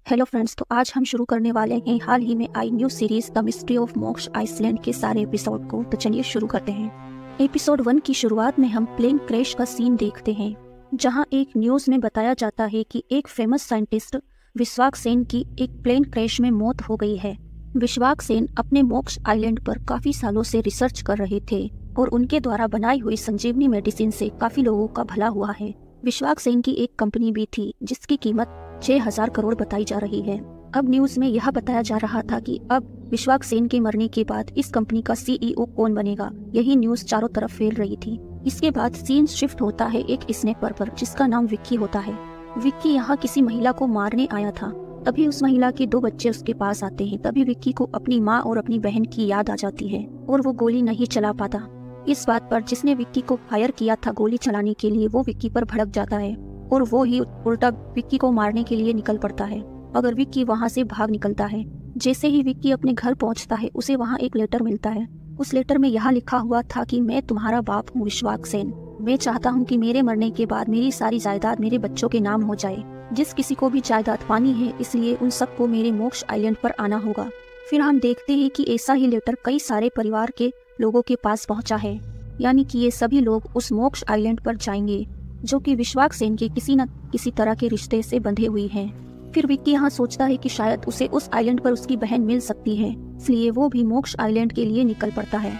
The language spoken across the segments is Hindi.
हेलो फ्रेंड्स, तो आज हम शुरू करने वाले हैं हाल ही में I knew series the mystery of मोक्ष आइसलैंड के सारे एपिसोड को। तो चलिए शुरू करते हैं। एपिसोड 1 की शुरुआत में हम प्लेन क्रैश का सीन देखते हैं, जहां एक न्यूज में बताया जाता है कि एक फेमस साइंटिस्ट विश्वाक सेन की एक प्लेन क्रैश में मौत हो गई है। विश्वाक सेन अपने मोक्ष आइलैंड पर काफी सालों से रिसर्च कर रहे थे और उनके द्वारा बनाई हुई संजीवनी मेडिसिन से काफी लोगों का भला हुआ है। विश्वाक सेन की एक कंपनी भी थी जिसकी कीमत 6000 करोड़ बताई जा रही है। अब न्यूज में यह बताया जा रहा था कि अब विश्वाक सेन के मरने के बाद इस कंपनी का सीईओ कौन बनेगा, यही न्यूज चारों तरफ फैल रही थी। इसके बाद सीन शिफ्ट होता है एक स्नैपर पर जिसका नाम विक्की होता है। विक्की यहाँ किसी महिला को मारने आया था। तभी उस महिला के 2 बच्चे उसके पास आते हैं। तभी विक्की को अपनी माँ और अपनी बहन की याद आ जाती है और वो गोली नहीं चला पाता। इस बात पर जिसने विक्की को फायर किया था गोली चलाने के लिए, वो विक्की पर भड़क जाता है और वो ही उल्टा विक्की को मारने के लिए निकल पड़ता है, मगर विक्की वहाँ से भाग निकलता है। जैसे ही विक्की अपने घर पहुँचता है, उसे वहाँ एक लेटर मिलता है। उस लेटर में यह लिखा हुआ था कि मैं तुम्हारा बाप हूँ विश्वाक सेन। मैं चाहता हूँ कि मेरे मरने के बाद मेरी सारी जायदाद मेरे बच्चों के नाम हो जाए। जिस किसी को भी जायदाद पानी है, इसलिए उन सबको मेरे मोक्ष आइलैंड पर आना होगा। फिर हम देखते हैं कि ऐसा ही लेटर कई सारे परिवार के लोगों के पास पहुँचा है, यानी कि ये सभी लोग उस मोक्ष आइलैंड पर जाएंगे जो कि विश्वाक सेन के किसी न किसी तरह के रिश्ते से बंधे हुई हैं। फिर विक्की यहाँ सोचता है कि शायद उसे उस आइलैंड पर उसकी बहन मिल सकती है, इसलिए वो भी मोक्ष आइलैंड के लिए निकल पड़ता है।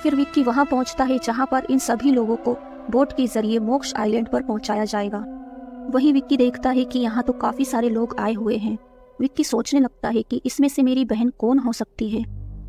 फिर विक्की वहाँ पहुँचता है जहाँ पर इन सभी लोगों को बोट के जरिए मोक्ष आइलैंड पर पहुँचाया जाएगा। वहीं विक्की देखता है कि यहाँ तो काफी सारे लोग आए हुए हैं। विक्की सोचने लगता है कि इसमें से मेरी बहन कौन हो सकती है।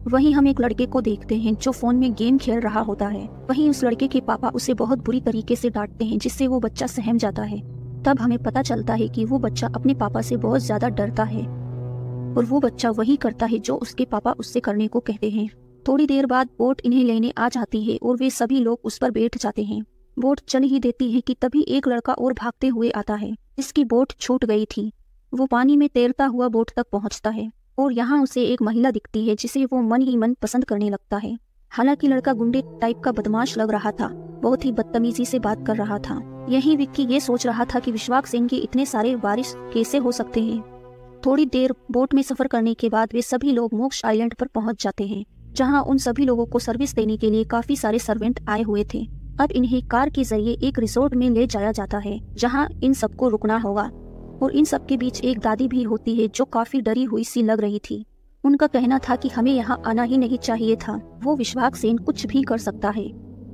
वहीं हम एक लड़के को देखते हैं जो फोन में गेम खेल रहा होता है। वहीं उस लड़के के पापा उसे बहुत बुरी तरीके से डांटते हैं, जिससे वो बच्चा सहम जाता है। तब हमें पता चलता है कि वो बच्चा अपने पापा से बहुत ज्यादा डरता है और वो बच्चा वही करता है जो उसके पापा उससे करने को कहते हैं। थोड़ी देर बाद बोट इन्हें लेने आ जाती है और वे सभी लोग उस पर बैठ जाते हैं। बोट चल ही देती है कि तभी एक लड़का और भागते हुए आता है जिसकी बोट छूट गई थी। वो पानी में तैरता हुआ बोट तक पहुँचता है और यहाँ उसे एक महिला दिखती है जिसे वो मन ही मन पसंद करने लगता है। हालांकि लड़का गुंडे टाइप का बदमाश लग रहा था, बहुत ही बदतमीजी से बात कर रहा था। यही विक्की ये सोच रहा था कि विश्वाक सेन के इतने सारे वारिस कैसे हो सकते हैं। थोड़ी देर बोट में सफर करने के बाद वे सभी लोग मोक्ष आइलैंड पर पहुंच जाते हैं, जहाँ उन सभी लोगों को सर्विस देने के लिए काफी सारे सर्वेंट आए हुए थे। अब इन्हें कार के जरिए एक रिसोर्ट में ले जाया जाता है जहाँ इन सबको रुकना होगा। और इन सब के बीच एक दादी भी होती है जो काफी डरी हुई सी लग रही थी। उनका कहना था कि हमें यहाँ आना ही नहीं चाहिए था, वो विश्वाक सेन कुछ भी कर सकता है।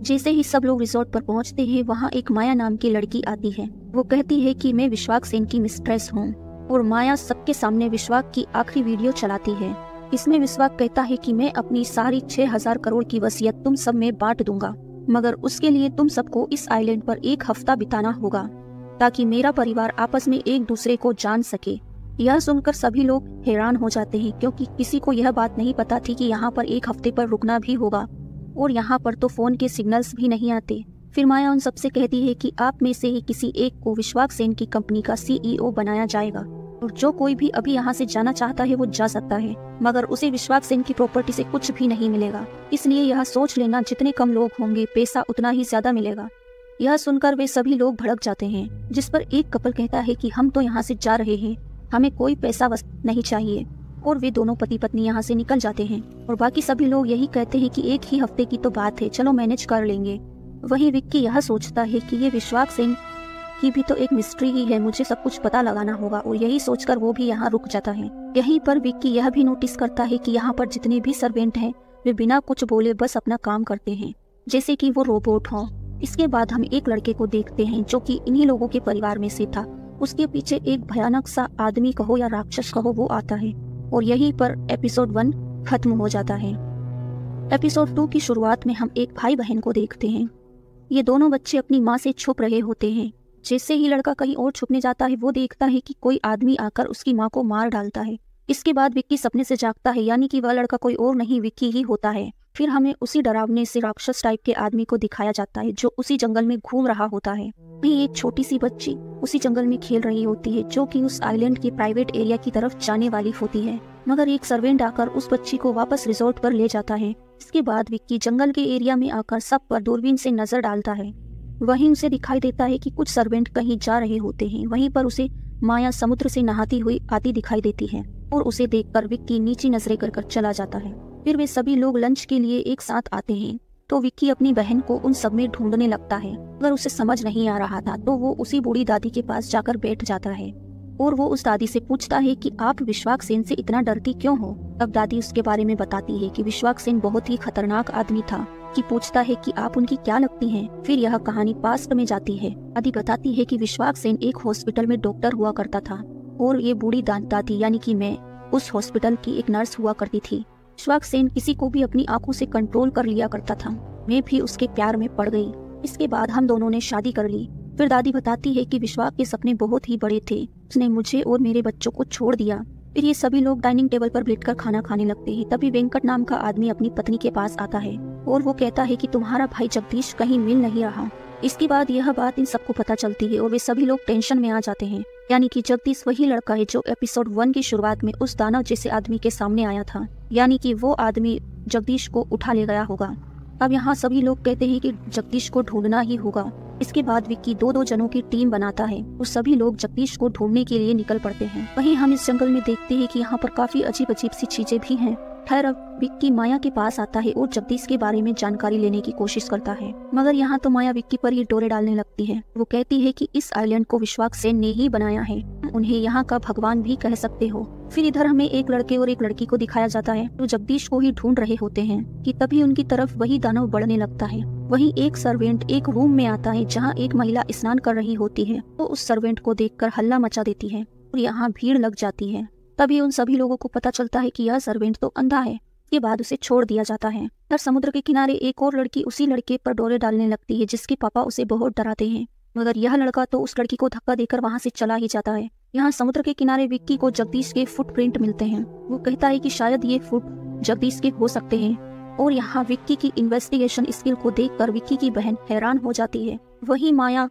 जैसे ही सब लोग रिसोर्ट पर पहुँचते हैं, वहाँ एक माया नाम की लड़की आती है। वो कहती है कि मैं विश्वाक सेन की मिस्ट्रेस हूँ और माया सबके सामने विश्वाक की आखिरी वीडियो चलाती है। इसमें विश्वाक कहता है कि मैं अपनी सारी 6000 करोड़ की वसीयत तुम सब में बांट दूंगा, मगर उसके लिए तुम सबको इस आइलैंड पर 1 हफ्ता बिताना होगा ताकि मेरा परिवार आपस में एक दूसरे को जान सके। यह सुनकर सभी लोग हैरान हो जाते हैं, क्योंकि किसी को यह बात नहीं पता थी कि यहाँ पर 1 हफ्ते पर रुकना भी होगा और यहाँ पर तो फोन के सिग्नल्स भी नहीं आते। फिर माया उन सबसे कहती है कि आप में से ही किसी एक को विश्वाक सेन की कंपनी का सीईओ बनाया जाएगा और जो कोई भी अभी यहाँ से जाना चाहता है वो जा सकता है, मगर उसे विश्वाक सेन की प्रॉपर्टी से कुछ भी नहीं मिलेगा। इसलिए यह सोच लेना, जितने कम लोग होंगे पैसा उतना ही ज्यादा मिलेगा। यह सुनकर वे सभी लोग भड़क जाते हैं, जिस पर एक कपल कहता है कि हम तो यहाँ से जा रहे हैं, हमें कोई पैसा नहीं चाहिए। और वे दोनों पति पत्नी यहाँ से निकल जाते हैं और बाकी सभी लोग यही कहते हैं कि 1 ही हफ्ते की तो बात है, चलो मैनेज कर लेंगे। वहीं विक्की यह सोचता है कि ये विश्वाक सेन की भी तो एक मिस्ट्री ही है, मुझे सब कुछ पता लगाना होगा, और यही सोचकर वो भी यहाँ रुक जाता है। यहीं पर विक्की यह भी नोटिस करता है कि यहाँ पर जितने भी सर्वेंट हैं वे बिना कुछ बोले बस अपना काम करते हैं, जैसे कि वो रोबोट हों। इसके बाद हम एक लड़के को देखते हैं जो कि इन्हीं लोगों के परिवार में से था। उसके पीछे एक भयानक सा आदमी कहो या राक्षस कहो वो आता है और यहीं पर एपिसोड 1 खत्म हो जाता है। एपिसोड 2 की शुरुआत में हम एक भाई बहन को देखते हैं। ये दोनों बच्चे अपनी माँ से छुप रहे होते हैं। जैसे ही लड़का कहीं और छुपने जाता है, वो देखता है कि कोई आदमी आकर उसकी माँ को मार डालता है। इसके बाद विक्की सपने से जागता है, यानी कि वह लड़का कोई और नहीं विक्की ही होता है। फिर हमें उसी डरावने से राक्षस टाइप के आदमी को दिखाया जाता है जो उसी जंगल में घूम रहा होता है। वहीं एक छोटी सी बच्ची उसी जंगल में खेल रही होती है जो कि उस आइलैंड के प्राइवेट एरिया की तरफ जाने वाली होती है, मगर एक सर्वेंट आकर उस बच्ची को वापस रिसोर्ट पर ले जाता है। इसके बाद विक्की जंगल के एरिया में आकर सब पर दूरबीन से नजर डालता है। वहीं उसे दिखाई देता है कि कुछ सर्वेंट कहीं जा रहे होते हैं। वहीं पर उसे माया समुद्र से नहाती हुई आती दिखाई देती है और उसे देखकर विक्की नीची नजरें कर चला जाता है। फिर वे सभी लोग लंच के लिए एक साथ आते हैं तो विक्की अपनी बहन को उन सब में ढूंढने लगता है। अगर उसे समझ नहीं आ रहा था तो वो उसी बूढ़ी दादी के पास जाकर बैठ जाता है और वो उस दादी से पूछता है कि आप विश्वाक सेन से इतना डरती क्यों हो। तब दादी उसके बारे में बताती है कि विश्वाक सेन बहुत ही खतरनाक आदमी था। कि पूछता है कि आप उनकी क्या लगती हैं। फिर यह कहानी पास्ट में जाती है। दादी बताती है कि विश्वाक सेन एक हॉस्पिटल में डॉक्टर हुआ करता था और ये बूढ़ी दादी यानी कि मैं उस हॉस्पिटल की एक नर्स हुआ करती थी। विश्वाक सेन किसी को भी अपनी आंखों से कंट्रोल कर लिया करता था। मैं भी उसके प्यार में पड़ गई। इसके बाद हम दोनों ने शादी कर ली। फिर दादी बताती है कि विश्वाक के सपने बहुत ही बड़े थे। उसने मुझे और मेरे बच्चों को छोड़ दिया। फिर ये सभी लोग डाइनिंग टेबल पर बैठकर खाना खाने लगते हैं। तभी वेंकट नाम का आदमी अपनी पत्नी के पास आता है और वो कहता है कि तुम्हारा भाई जगदीश कहीं मिल नहीं रहा। इसके बाद यह बात इन सबको पता चलती है और वे सभी लोग टेंशन में आ जाते हैं। यानी कि जगदीश वही लड़का है जो एपिसोड 1 की शुरुआत में उस दानव जैसे आदमी के सामने आया था। यानी कि वो आदमी जगदीश को उठा ले गया होगा। अब यहाँ सभी लोग कहते हैं कि जगदीश को ढूंढना ही होगा। इसके बाद विक्की दो जनों की टीम बनाता है और सभी लोग जगदीश को ढूंढने के लिए निकल पड़ते हैं। वहीं हम इस जंगल में देखते हैं कि यहाँ पर काफी अजीब अजीब सी चीजें भी हैं। खैर अब विक्की माया के पास आता है और जगदीश के बारे में जानकारी लेने की कोशिश करता है। मगर यहाँ तो माया विक्की पर ही डोरे डालने लगती है। वो कहती है कि इस आइलैंड को विश्वाक सेन ने ही बनाया है, उन्हें यहाँ का भगवान भी कह सकते हो। फिर इधर हमें एक लड़के और एक लड़की को दिखाया जाता है जो जगदीश को ही ढूंढ रहे होते हैं कि तभी उनकी तरफ वही दानव बढ़ने लगता है। वहीं एक सर्वेंट एक रूम में आता है जहाँ एक महिला स्नान कर रही होती है। तो उस सर्वेंट को देखकर हल्ला मचा देती है और यहाँ भीड़ लग जाती है। तभी उन सभी लोगों को पता चलता है कि यह सर्वेंट तो अंधा है। के बाद उसे छोड़ दिया जाता है। इधर समुद्र के किनारे एक और लड़की उसी लड़के पर डोरे डालने लगती है जिसके पापा उसे बहुत डराते हैं। मगर यह लड़का तो उस लड़की को धक्का देकर वहाँ से चला ही जाता है। यहाँ समुद्र के किनारे विक्की को जगदीश के फुटप्रिंट मिलते हैं। वो कहता है कि शायद ये फुट जगदीश के हो सकते हैं और यहाँ विक्की की इन्वेस्टिगेशन स्किल को देखकर विक्की की बहन हैरान हो जाती है। वहीं माया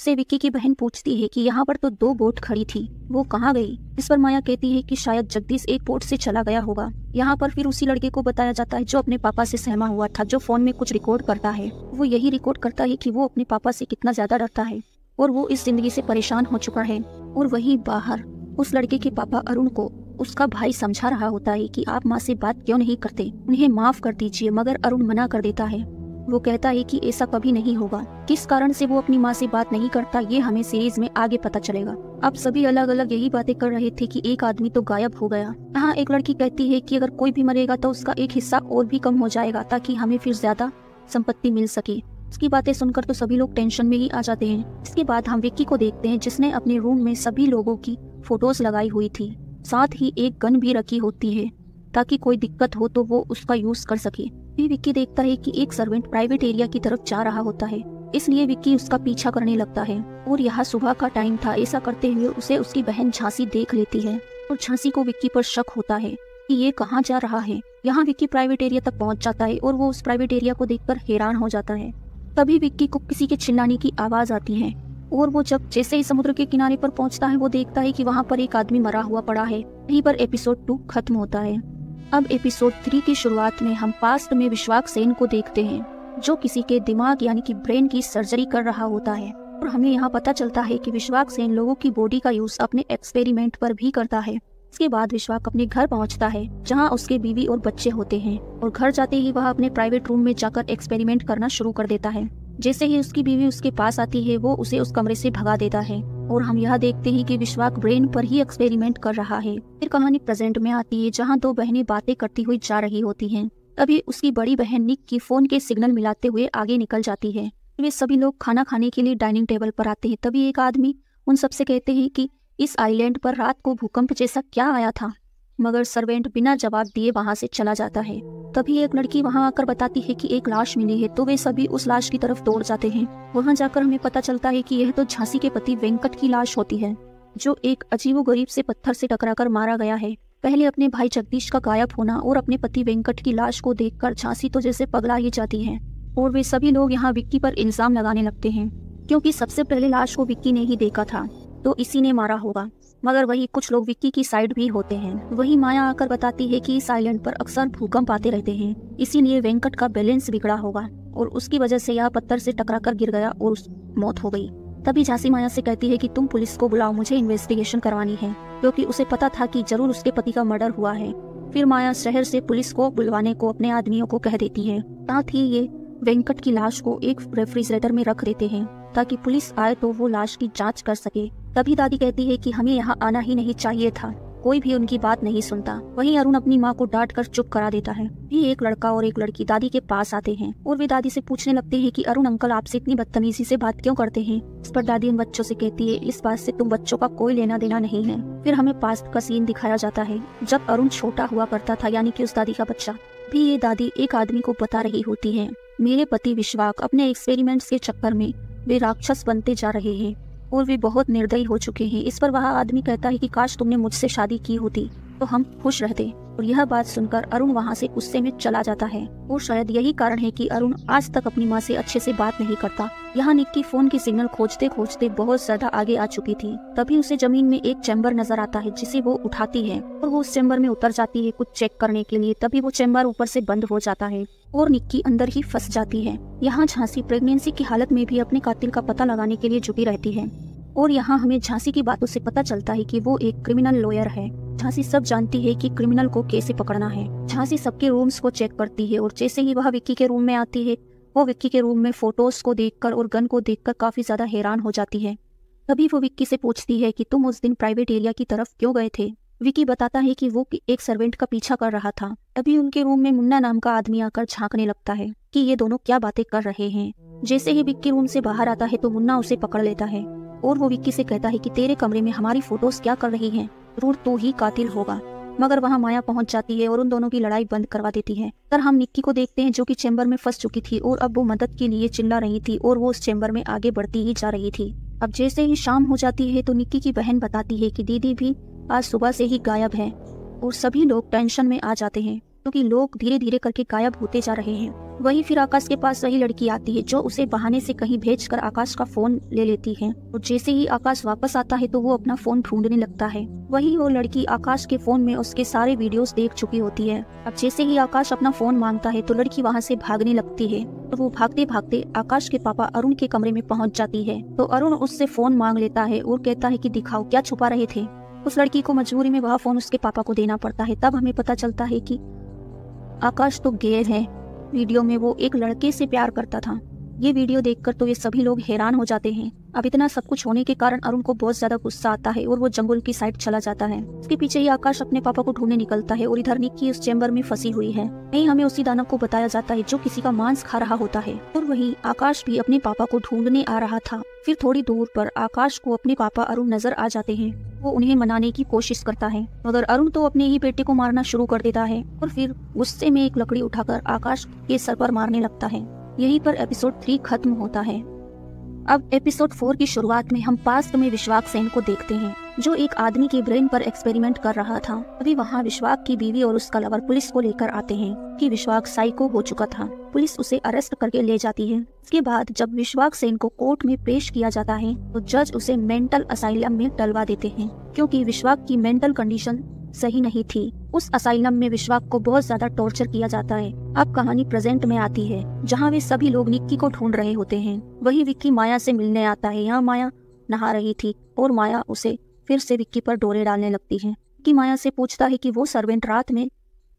से विक्की की बहन पूछती है कि यहाँ पर तो 2 बोट खड़ी थी, वो कहाँ गई। इस पर माया कहती है कि शायद जगदीश एक बोट से चला गया होगा। यहाँ पर फिर उसी लड़के को बताया जाता है जो अपने पापा से सहमा हुआ था, जो फोन में कुछ रिकॉर्ड करता है। वो यही रिकॉर्ड करता है कि वो अपने पापा से कितना ज्यादा डरता है और वो इस जिंदगी से परेशान हो चुका है। और वहीं बाहर उस लड़के के पापा अरुण को उसका भाई समझा रहा होता है कि आप माँ से बात क्यों नहीं करते, उन्हें माफ कर दीजिए। मगर अरुण मना कर देता है। वो कहता है कि ऐसा कभी नहीं होगा। किस कारण से वो अपनी माँ से बात नहीं करता ये हमें सीरीज में आगे पता चलेगा। अब सभी अलग अलग यही बातें कर रहे थे कि एक आदमी तो गायब हो गया। यहाँ एक लड़की कहती है कि अगर कोई भी मरेगा तो उसका एक हिस्सा और भी कम हो जाएगा ताकि हमें फिर ज्यादा संपत्ति मिल सके। उसकी बातें सुनकर तो सभी लोग टेंशन में ही आ जाते हैं। इसके बाद हम विक्की को देखते हैं जिसने अपने रूम में सभी लोगों की फोटोज लगाई हुई थी। साथ ही एक गन भी रखी होती है ताकि कोई दिक्कत हो तो वो उसका यूज कर सके। फिर विक्की देखता है कि एक सर्वेंट प्राइवेट एरिया की तरफ जा रहा होता है, इसलिए विक्की उसका पीछा करने लगता है। और यहाँ सुबह का टाइम था। ऐसा करते हुए उसे उसकी बहन झांसी देख लेती है और झांसी को विक्की पर शक होता है कि ये कहाँ जा रहा है। यहाँ विक्की प्राइवेट एरिया तक पहुँच जाता है और वो उस प्राइवेट एरिया को देखकर हैरान हो जाता है। तभी विक्की को किसी के चिल्लाने की आवाज आती है और वो जब जैसे ही समुद्र के किनारे पर पहुंचता है वो देखता है कि वहाँ पर एक आदमी मरा हुआ पड़ा है। यहीं पर एपिसोड 2 खत्म होता है। अब एपिसोड 3 की शुरुआत में हम पास्ट में विश्वाक सेन को देखते हैं जो किसी के दिमाग यानी कि ब्रेन की सर्जरी कर रहा होता है। और हमें यहाँ पता चलता है कि विश्वाक सेन लोगों की बॉडी का यूज अपने एक्सपेरिमेंट पर भी करता है। इसके बाद विश्वाक अपने घर पहुँचता है जहाँ उसके बीवी और बच्चे होते हैं और घर जाते ही वह अपने प्राइवेट रूम में जाकर एक्सपेरिमेंट करना शुरू कर देता है। जैसे ही उसकी बीवी उसके पास आती है वो उसे उस कमरे से भगा देता है और हम यह देखते हैं कि विश्वाक ब्रेन पर ही एक्सपेरिमेंट कर रहा है। फिर कहानी प्रेजेंट में आती है जहाँ 2 बहनें बातें करती हुई जा रही होती हैं। तभी उसकी बड़ी बहन निक की फोन के सिग्नल मिलाते हुए आगे निकल जाती है। वे सभी लोग खाना खाने के लिए डाइनिंग टेबल पर आते हैं। तभी एक आदमी उन सबसे कहते हैं कि इस आइलैंड पर रात को भूकंप जैसा क्या आया था। मगर सर्वेंट बिना जवाब दिए वहाँ से चला जाता है। तभी एक लड़की वहाँ आकर बताती है कि एक लाश मिली है। तो वे सभी उस लाश की तरफ दौड़ जाते हैं। वहाँ जाकर हमें पता चलता है कि यह तो झांसी के पति वेंकट की लाश होती है जो एक अजीबोगरीब से पत्थर से टकराकर मारा गया है। पहले अपने भाई जगदीश का गायब होना और अपने पति वेंकट की लाश को देखकर झांसी तो जैसे पगला ही जाती है और वे सभी लोग यहाँ विक्की पर इल्जाम लगाने लगते हैं क्योंकि सबसे पहले लाश को विक्की ने ही देखा था तो इसी ने मारा होगा। मगर वही कुछ लोग विक्की की साइड भी होते हैं। वही माया आकर बताती है कि इस आइलैंड पर अक्सर भूकंप आते रहते हैं, इसीलिए वेंकट का बैलेंस बिगड़ा होगा और उसकी वजह से यह पत्थर से टकराकर गिर गया और मौत हो गई। तभी झांसी माया से कहती है कि तुम पुलिस को बुलाओ, मुझे इन्वेस्टिगेशन करवानी है, क्योंकि उसे पता था कि जरूर उसके पति का मर्डर हुआ है। फिर माया शहर से पुलिस को बुलवाने को अपने आदमियों को कह देती है। साथ ही ये वेंकट की लाश को एक रेफ्रिजरेटर में रख देते हैं ताकि पुलिस आए तो वो लाश की जांच कर सके। तभी दादी कहती है कि हमें यहाँ आना ही नहीं चाहिए था, कोई भी उनकी बात नहीं सुनता। वहीं अरुण अपनी माँ को डांट कर चुप करा देता है। भी एक लड़का और एक लड़की दादी के पास आते हैं और वे दादी से पूछने लगते हैं कि अरुण अंकल आपसे इतनी बदतमीजी से बात क्यों करते हैं। इस पर दादी उन बच्चों से कहती है, इस बात से तुम बच्चों का कोई लेना देना नहीं है। फिर हमें पास्ट का सीन दिखाया जाता है जब अरुण छोटा हुआ करता था, यानी कि उस दादी का बच्चा। भी ये दादी एक आदमी को बता रही होती है, मेरे पति विश्वाक अपने एक्सपेरिमेंट्स के चक्कर में वे राक्षस बनते जा रहे हैं और वे बहुत निर्दयी हो चुके हैं। इस पर वह आदमी कहता है कि काश तुमने मुझसे शादी की होती तो हम खुश रहते। और यह बात सुनकर अरुण वहाँ से गुस्से में चला जाता है और शायद यही कारण है कि अरुण आज तक अपनी माँ से अच्छे से बात नहीं करता। यहाँ निक्की फोन की सिग्नल खोजते खोजते बहुत ज्यादा आगे आ चुकी थी। तभी उसे जमीन में एक चैम्बर नजर आता है जिसे वो उठाती है और वो उस चैम्बर में उतर जाती है कुछ चेक करने के लिए। तभी वो चैम्बर ऊपर से बंद हो जाता है और निक्की अंदर ही फंस जाती है। यहाँ झांसी प्रेगनेंसी की हालत में भी अपने कातिल का पता लगाने के लिए जुटी रहती है और यहाँ हमें झांसी की बातों से पता चलता है कि वो एक क्रिमिनल लॉयर है। झांसी सब जानती है कि क्रिमिनल को कैसे पकड़ना है। झांसी सबके रूम्स को चेक करती है और जैसे ही वह विक्की के रूम में आती है, वो विक्की के रूम में फोटोज को देखकर और गन को देखकर काफी ज्यादा हैरान हो जाती है। तभी वो विक्की से पूछती है कि तुम उस दिन प्राइवेट एरिया की तरफ क्यों गए थे। विक्की बताता है कि वो एक सर्वेंट का पीछा कर रहा था। तभी उनके रूम में मुन्ना नाम का आदमी आकर झांकने लगता है कि ये दोनों क्या बातें कर रहे हैं। जैसे ही विक्की रूम से बाहर आता है तो मुन्ना उसे पकड़ लेता है और वो विक्की से कहता है कि तेरे कमरे में हमारी फोटोज क्या कर रही हैं, जरूर तू ही कातिल होगा। मगर वहाँ माया पहुंच जाती है और उन दोनों की लड़ाई बंद करवा देती है। तर हम निक्की को देखते हैं जो कि चैम्बर में फंस चुकी थी और अब वो मदद के लिए चिल्ला रही थी और वो उस चैम्बर में आगे बढ़ती ही जा रही थी। अब जैसे ही शाम हो जाती है तो निक्की की बहन बताती है कि दीदी भी आज सुबह से ही गायब है और सभी लोग टेंशन में आ जाते हैं क्योंकि लोग धीरे धीरे करके गायब होते जा रहे हैं। वहीं फिर आकाश के पास वही लड़की आती है जो उसे बहाने से कहीं भेजकर आकाश का फोन ले लेती है और जैसे ही आकाश वापस आता है तो वो अपना फोन ढूंढने लगता है। वहीं वो लड़की आकाश के फोन में उसके सारे वीडियोस देख चुकी होती है। अब जैसे ही आकाश अपना फोन मांगता है तो लड़की वहाँ से भागने लगती है और वो भागते भागते आकाश के पापा अरुण के कमरे में पहुँच जाती है। तो अरुण उससे फोन मांग लेता है और कहता है कि दिखाओ क्या छुपा रहे थे। उस लड़की को मजबूरी में वह फोन उसके पापा को देना पड़ता है। तब हमें पता चलता है कि आकाश तो गे है। वीडियो में वो एक लड़के से प्यार करता था। ये वीडियो देखकर तो ये सभी लोग हैरान हो जाते हैं। अब इतना सब कुछ होने के कारण अरुण को बहुत ज्यादा गुस्सा आता है और वो जंगल की साइड चला जाता है। इसके पीछे ही आकाश अपने पापा को ढूंढने निकलता है और इधर निक्की उस चैम्बर में फंसी हुई है। वहीं हमें उसी दानव को बताया जाता है जो किसी का मांस खा रहा होता है और वहीं आकाश भी अपने पापा को ढूंढने आ रहा था। फिर थोड़ी दूर पर आकाश को अपने पापा अरुण नजर आ जाते हैं। वो उन्हें मनाने की कोशिश करता है मगर अरुण तो अपने ही बेटे को मारना शुरू कर देता है और फिर गुस्से में एक लकड़ी उठाकर आकाश के सर पर मारने लगता है। यहीं पर एपिसोड 3 खत्म होता है। अब एपिसोड 4 की शुरुआत में हम पास्ट में विश्वाक सेन को देखते हैं जो एक आदमी के ब्रेन पर एक्सपेरिमेंट कर रहा था। अभी वहाँ विश्वाक की बीवी और उसका लवर पुलिस को लेकर आते हैं कि विश्वाक साइको हो चुका था। पुलिस उसे अरेस्ट करके ले जाती है। इसके बाद जब विश्वाक सेन को कोर्ट में पेश किया जाता है तो जज उसे मेंटल असाइलम में डलवा देते हैं क्योंकि विश्वाक की मेंटल कंडीशन सही नहीं थी। उस असाइलम में विश्वाक को बहुत ज्यादा टॉर्चर किया जाता है। अब कहानी प्रेजेंट में आती है जहाँ वे सभी लोग निक्की को ढूंढ रहे होते हैं। वही विक्की माया से मिलने आता है। यहाँ माया नहा रही थी और माया उसे फिर से विक्की पर डोरे डालने लगती है। विक्की माया से पूछता है कि वो सर्वेंट रात में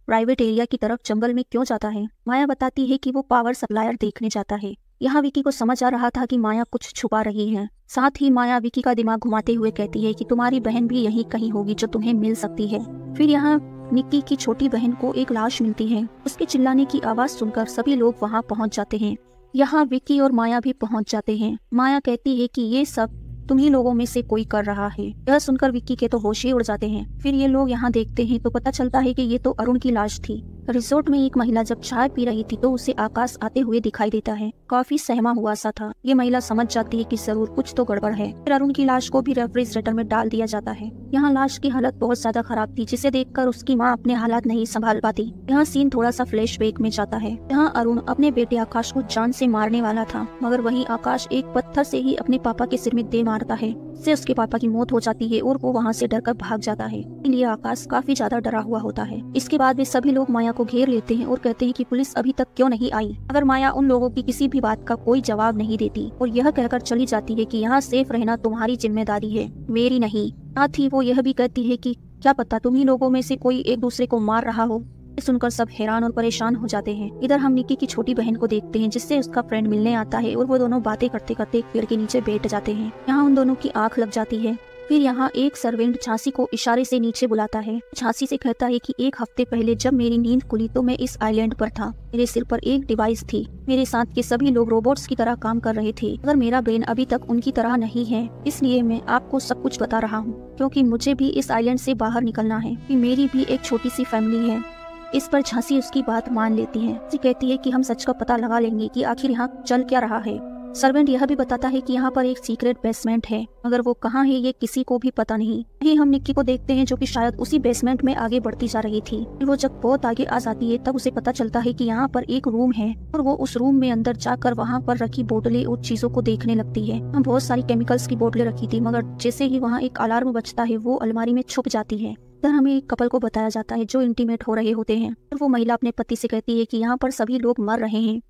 प्राइवेट एरिया की तरफ जंगल में क्यों जाता है। माया बताती है कि वो पावर सप्लायर देखने जाता है। यहाँ विक्की को समझ आ रहा था कि माया कुछ छुपा रही है। साथ ही माया विक्की का दिमाग घुमाते हुए कहती है कि तुम्हारी बहन भी यहीं कहीं होगी जो तुम्हें मिल सकती है। फिर यहाँ निक्की की छोटी बहन को एक लाश मिलती है। उसके चिल्लाने की आवाज सुनकर सभी लोग वहाँ पहुँच जाते हैं। यहाँ विक्की और माया भी पहुँच जाते हैं। माया कहती है कि ये सब तुम्ही लोगों में से कोई कर रहा है। यह सुनकर विक्की के तो होश ही उड़ जाते हैं। फिर ये लोग यहाँ देखते हैं तो पता चलता है कि ये तो अरुण की लाश थी। रिसोर्ट में एक महिला जब चाय पी रही थी तो उसे आकाश आते हुए दिखाई देता है। काफी सहमा हुआ सा था। ये महिला समझ जाती है कि जरूर कुछ तो गड़बड़ है। फिर अरुण की लाश को भी रेफ्रिजरेटर में डाल दिया जाता है। यहाँ लाश की हालत बहुत ज्यादा खराब थी जिसे देखकर उसकी माँ अपने हालात नहीं संभाल पाती। यहाँ सीन थोड़ा सा फ्लैशबैक में जाता है। यहाँ अरुण अपने बेटे आकाश को जान से मारने वाला था मगर वहीं आकाश एक पत्थर से ही अपने पापा के सिर में दे मारता है से उसके पापा की मौत हो जाती है और वो वहाँ से डरकर भाग जाता है। इसलिए आकाश काफी ज्यादा डरा हुआ होता है। इसके बाद वे सभी लोग माया को घेर लेते हैं और कहते हैं कि पुलिस अभी तक क्यों नहीं आई। अगर माया उन लोगों की किसी भी बात का कोई जवाब नहीं देती और यह कहकर चली जाती है कि यहाँ सेफ रहना तुम्हारी जिम्मेदारी है, मेरी नहीं। साथ ही वो यह भी कहती है कि क्या पता तुम ही लोगों में से कोई एक दूसरे को मार रहा हो। सुनकर सब हैरान और परेशान हो जाते हैं। इधर हम निक्की की छोटी बहन को देखते हैं जिससे उसका फ्रेंड मिलने आता है और वो दोनों बातें करते करते एक पेड़ के नीचे बैठ जाते हैं। यहाँ उन दोनों की आंख लग जाती है। फिर यहाँ एक सर्वेंट झांसी को इशारे से नीचे बुलाता है। झांसी से कहता है कि 1 हफ्ते पहले जब मेरी नींद खुली तो मैं इस आइलैंड पर था। मेरे सिर पर एक डिवाइस थी। मेरे साथ के सभी लोग रोबोट्स की तरह काम कर रहे थे, मगर मेरा ब्रेन अभी तक उनकी तरह नहीं है। इसलिए मैं आपको सब कुछ बता रहा हूँ क्योंकि मुझे भी इस आइलैंड से बाहर निकलना है। मेरी भी एक छोटी सी फैमिली है। इस पर झांसी उसकी बात मान लेती है। झांसी कहती है कि हम सच का पता लगा लेंगे कि आखिर यहाँ चल क्या रहा है। सर्वेंट यह भी बताता है कि यहाँ पर एक सीक्रेट बेसमेंट है, मगर वो कहाँ है ये किसी को भी पता नहीं। यही हम निक्की को देखते हैं जो कि शायद उसी बेसमेंट में आगे बढ़ती जा रही थी। वो जब बहुत आगे आ जाती है तब उसे पता चलता है कि यहाँ पर एक रूम है और वो उस रूम में अंदर जाकर वहाँ पर रखी बोतलें और चीजों को देखने लगती है। वहाँ बहुत सारी केमिकल्स की बोतलें रखी थी, मगर जैसे ही वहाँ एक अलार्म बजता है वो अलमारी में छुप जाती है। हमें एक कपल को बताया जाता है जो इंटीमेट हो रहे होते हैं और वो महिला अपने पति से कहती है कि यहाँ पर सभी लोग मर रहे हैं,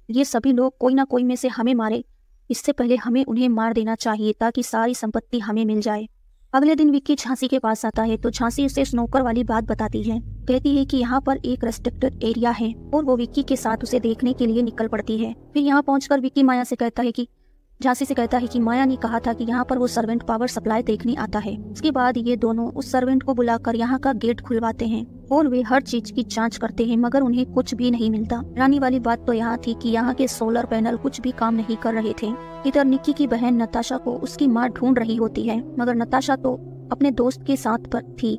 ये सभी लोग कोई ना कोई में से हमें मारे। इससे पहले हमें उन्हें मार देना चाहिए ताकि सारी संपत्ति हमें मिल जाए। अगले दिन विक्की झांसी के पास आता है तो झांसी उसे स्नोकर वाली बात बताती है। कहती है कि यहाँ पर एक रेस्ट्रिक्टेड एरिया है और वो विक्की के साथ उसे देखने के लिए निकल पड़ती है। फिर यहाँ पहुंचकर विक्की माया से कहता है कि झांसी से कहता है कि माया ने कहा था कि यहाँ पर वो सर्वेंट पावर सप्लाई देखने आता है। उसके बाद ये दोनों उस सर्वेंट को बुलाकर यहाँ का गेट खुलवाते हैं और वे हर चीज की जांच करते हैं, मगर उन्हें कुछ भी नहीं मिलता। रानी वाली बात तो यहाँ थी कि यहाँ के सोलर पैनल कुछ भी काम नहीं कर रहे थे। इधर निक्की की बहन नताशा को उसकी माँ ढूंढ रही होती है, मगर नताशा तो अपने दोस्त के साथ पर थी।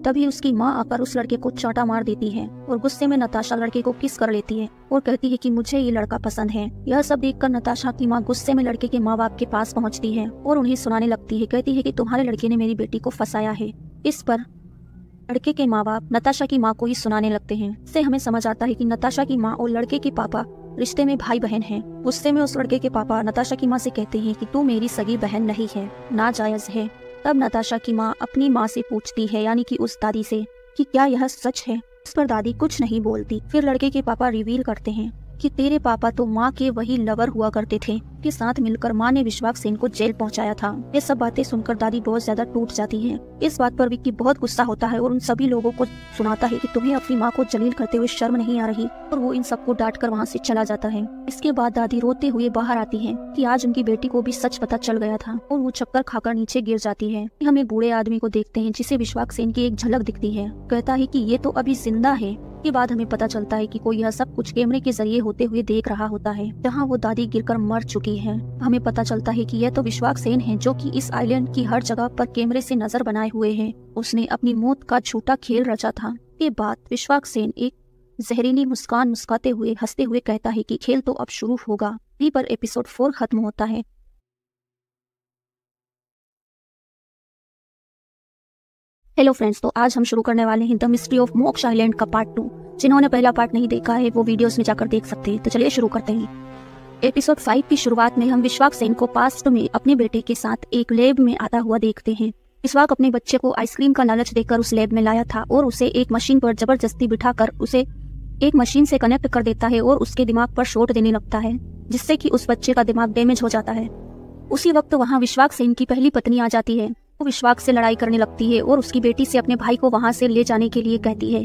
तभी उसकी माँ आकर उस लड़के को चांटा मार देती है और गुस्से में नताशा लड़के को किस कर लेती है और कहती है कि मुझे ये लड़का पसंद है। यह सब देखकर नताशा की माँ गुस्से में लड़के के माँ बाप के पास पहुंचती है और उन्हें सुनाने लगती है। कहती है कि तुम्हारे लड़के ने मेरी बेटी को फंसाया है। इस पर लड़के के माँ बाप नताशा की माँ को ही सुनाने लगते हैं। इससे हमें समझ आता है कि नताशा की माँ और लड़के के पापा रिश्ते में भाई बहन हैं। गुस्से में उस लड़के के पापा नताशा की माँ से कहते हैं कि तू मेरी सगी बहन नहीं है, नाजायज है। तब नताशा की माँ अपनी माँ से पूछती है, यानी कि उस दादी से, कि क्या यह सच है। इस पर दादी कुछ नहीं बोलती। फिर लड़के के पापा रिवील करते हैं कि तेरे पापा तो माँ के वही लवर हुआ करते थे, के साथ मिलकर माँ ने विश्वास सेन को जेल पहुंचाया था। ये सब बातें सुनकर दादी बहुत ज्यादा टूट जाती है। इस बात पर विक्की बहुत गुस्सा होता है और उन सभी लोगों को सुनाता है कि तुम्हें अपनी माँ को जलील करते हुए शर्म नहीं आ रही, और वो इन सबको डांट कर वहाँ से चला जाता है। इसके बाद दादी रोते हुए बाहर आती है कि आज उनकी बेटी को भी सच पता चल गया था और वो चक्कर खाकर नीचे गिर जाती है। हम एक बूढ़े आदमी को देखते हैं जिसे विश्वास सेन की एक झलक दिखती है। कहता है कि ये तो अभी जिंदा है। के बाद हमें पता चलता है कि कोई यह सब कुछ कैमरे के जरिए होते हुए देख रहा होता है, जहां वो दादी गिरकर मर चुकी है। हमें पता चलता है कि यह तो विश्वास सेन है जो कि इस आइलैंड की हर जगह पर कैमरे से नजर बनाए हुए है। उसने अपनी मौत का झूठा खेल रचा था। के बाद विश्वास सेन एक जहरीली मुस्कान मुस्काते हुए हंसते हुए कहता है कि खेल तो अब शुरू होगा। यहीं पर एपिसोड 4 खत्म होता है। हेलो फ्रेंड्स, तो आज हम शुरू करने वाले हैं द मिस्ट्री ऑफ मोक्ष आइलैंड का पार्ट 2। जिन्होंने पहला पार्ट नहीं देखा है वो वीडियोस में जाकर देख सकते हैं। तो चलिए शुरू करते हैं। एपिसोड 5 की शुरुआत में हम विश्वास सेन को पास्ट में अपने बेटे के साथ एक लैब में आता हुआ देखते हैं। विश्वास अपने बच्चे को आइसक्रीम का लालच देकर उस लैब में लाया था और उसे एक मशीन पर जबरदस्ती बिठाकर उसे एक मशीन से कनेक्ट कर देता है और उसके दिमाग पर शॉट देने लगता है, जिससे कि उस बच्चे का दिमाग डैमेज हो जाता है। उसी वक्त वहाँ विश्वास सेन की पहली पत्नी आ जाती है। वो विश्वास से लड़ाई करने लगती है और उसकी बेटी से अपने भाई को वहाँ से ले जाने के लिए कहती है।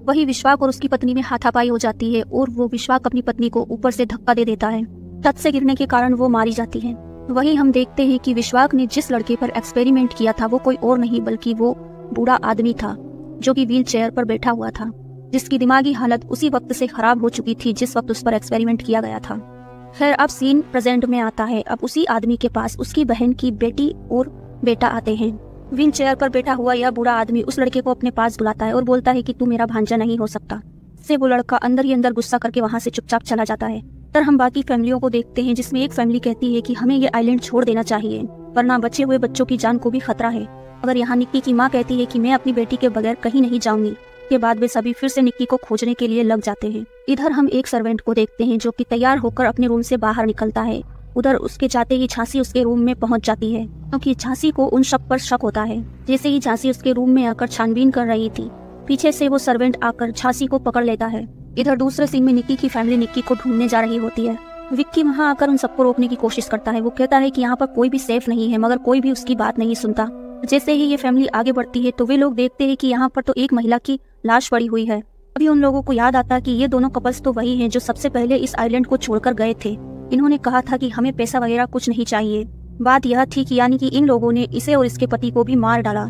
वही विश्वास और उसकी पत्नी में हाथापाई हो जाती है और वो विश्वास अपनी पत्नी को ऊपर से धक्का दे देता है। छत से गिरने के कारण वो मारी जाती है। वही हम देखते हैं कि विश्वास ने जिस लड़के पर एक्सपेरिमेंट किया था वो कोई और नहीं बल्कि वो बूढ़ा आदमी था जो कि व्हील चेयर पर बैठा हुआ था, जिसकी दिमागी हालत उसी वक्त से खराब हो चुकी थी जिस वक्त उस पर एक्सपेरिमेंट किया गया था। खैर, अब सीन प्रेजेंट में आता है। अब उसी आदमी के पास उसकी बहन की बेटी और बेटा आते हैं। व्हील चेयर पर बैठा हुआ यह बूढ़ा आदमी उस लड़के को अपने पास बुलाता है और बोलता है कि तू मेरा भांजा नहीं हो सकता। से वो लड़का अंदर ही अंदर गुस्सा करके वहाँ से चुपचाप चला जाता है। तर हम बाकी फैमिलियों को देखते हैं जिसमें एक फैमिली कहती है कि हमें ये आइलैंड छोड़ देना चाहिए वरना बचे हुए बच्चों की जान को भी खतरा है। अगर यहाँ निक्की की माँ कहती है कि मैं अपनी बेटी के बगैर कहीं नहीं जाऊंगी। के बाद वे सभी फिर से निक्की को खोजने के लिए लग जाते हैं। इधर हम एक सर्वेंट को देखते हैं जो कि तैयार होकर अपने रूम से बाहर निकलता है। उधर उसके जाते ही झांसी उसके रूम में पहुंच जाती है, क्योंकि झांसी को उन सब पर शक होता है। जैसे ही झांसी उसके रूम में आकर छानबीन कर रही थी, पीछे से वो सर्वेंट आकर झांसी को पकड़ लेता है। इधर दूसरे सीन में निक्की की फैमिली निक्की को ढूंढने जा रही होती है। विक्की वहाँ आकर उन सबको रोकने की कोशिश करता है। वो कहता है कि यहाँ पर कोई भी सेफ नहीं है, मगर कोई भी उसकी बात नहीं सुनता। जैसे ही ये फैमिली आगे बढ़ती है तो वे लोग देखते हैं कि यहाँ पर तो एक महिला की लाश पड़ी हुई है। अभी उन लोगों को याद आता कि ये दोनों कपल्स तो वही हैं जो सबसे पहले इस आइलैंड को छोड़कर गए थे। इन्होंने कहा था कि हमें पैसा वगैरह कुछ नहीं चाहिए। बात यह थी कि यानी कि इन लोगों ने इसे और इसके पति को भी मार डाला।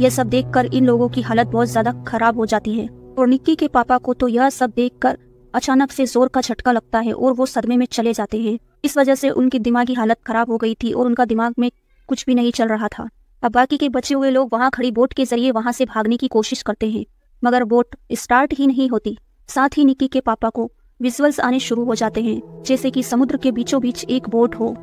यह सब देखकर इन लोगों की हालत बहुत ज्यादा खराब हो जाती है और निक्की के पापा को तो यह सब देखकर अचानक से जोर का झटका लगता है और वो सदमे में चले जाते हैं। इस वजह से उनकी दिमागी हालत खराब हो गई थी और उनका दिमाग में कुछ भी नहीं चल रहा था। अब बाकी के बचे हुए लोग वहाँ खड़ी बोट के जरिए वहाँ से भागने की कोशिश करते हैं, मगर बोट स्टार्ट ही नहीं होती। साथ ही निक्की के पापा को विजुअल्स आने शुरू हो जाते हैं, जैसे कि समुद्र के बीचों बीच एक बोट हो।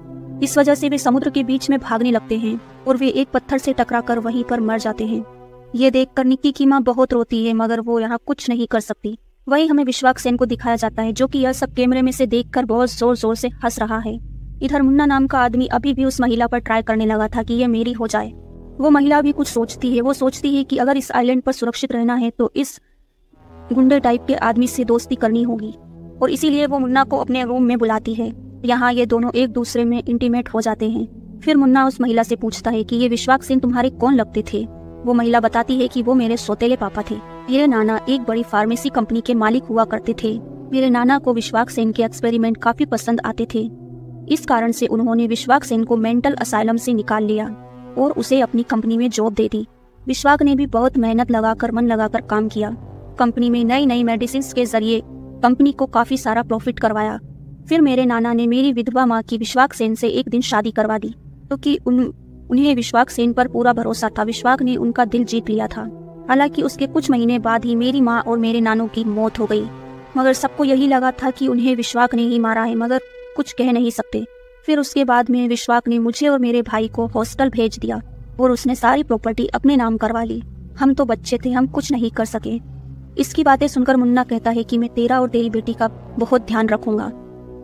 इस वजह से वे समुद्र के बीच में भागने लगते हैं और वे एक पत्थर से टकराकर वहीं पर मर जाते हैं। ये देखकर निक्की की माँ बहुत रोती है, मगर वो यहाँ कुछ नहीं कर सकती। वहीं हमें विश्वाक सेन को दिखाया जाता है, जो कि यह सब कैमरे में से देखकर बहुत जोर जोर से हंस रहा है। इधर मुन्ना नाम का आदमी अभी भी उस महिला पर ट्राई करने लगा था कि ये मेरी हो जाए। वो महिला भी कुछ सोचती है। वो सोचती है कि अगर इस आइलैंड पर सुरक्षित रहना है तो इस गुंडे टाइप के आदमी से दोस्ती करनी होगी, और इसीलिए वो मुन्ना को अपने रूम में बुलाती है। यहाँ ये दोनों एक दूसरे में इंटीमेट हो जाते हैं। फिर मुन्ना उस महिला से पूछता है कि ये विश्वाक सेन तुम्हारे कौन लगते थे। वो महिला बताती है कि वो मेरे सौतेले पापा थे। मेरे नाना एक बड़ी फार्मेसी कंपनी के मालिक हुआ करते थे। मेरे नाना को विश्वाक सेन के एक्सपेरिमेंट काफी पसंद आते थे। इस कारण से उन्होंने विश्वाक सेन को मेंटल असाइलम से निकाल लिया और उसे अपनी कंपनी में जॉब दे दी। विश्वाक ने भी बहुत मेहनत लगाकर मन लगाकर काम किया। कंपनी में नई नई मेडिसिन के जरिए कंपनी को काफी सारा प्रॉफिट करवाया। फिर मेरे नाना ने मेरी विधवा माँ की विश्वाक सेन से एक दिन शादी करवा दी, क्योंकि उन्हें विश्वाक सेन पर पूरा भरोसा था। विश्वाक ने उनका दिल जीत लिया था। हालांकि उसके कुछ महीने बाद ही मेरी माँ और मेरे नानों की मौत हो गई, मगर सबको यही लगा था कि उन्हें विश्वाक ने ही मारा है, मगर कुछ कह नहीं सकते। फिर उसके बाद में विश्वाक ने मुझे और मेरे भाई को हॉस्टल भेज दिया और उसने सारी प्रॉपर्टी अपने नाम करवा ली। हम तो बच्चे थे, हम कुछ नहीं कर सके। इसकी बातें सुनकर मुन्ना कहता है कि मैं तेरा और तेरी बेटी का बहुत ध्यान रखूंगा,